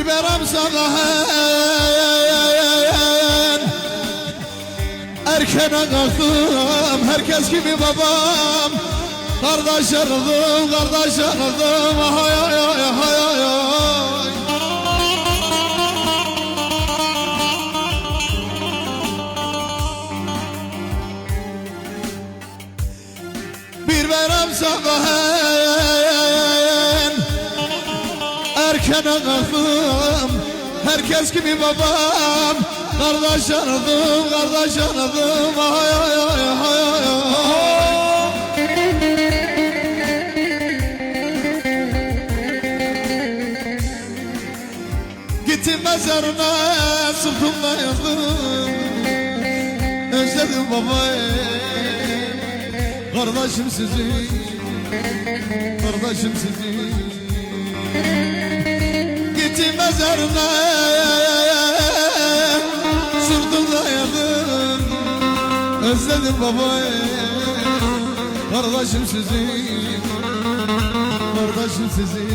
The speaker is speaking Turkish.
verem sana erkene kalktım herkes gibi babam. Kardeş aradım, kardeş aradım, hay hay hay hay hay. Bir verem sabahın erkene kalktım herkes gibi babam. Kardeş aradım, kardeş aradım, hay hay hay hay hay. Gittim mezarına sırtımda yazdım, özledim babayı. Kardeşim sizi, kardeşim sizi. Gittim mezarına sırtımda yazdım, özledim babayı. Kardeşim sizi, kardeşim sizi.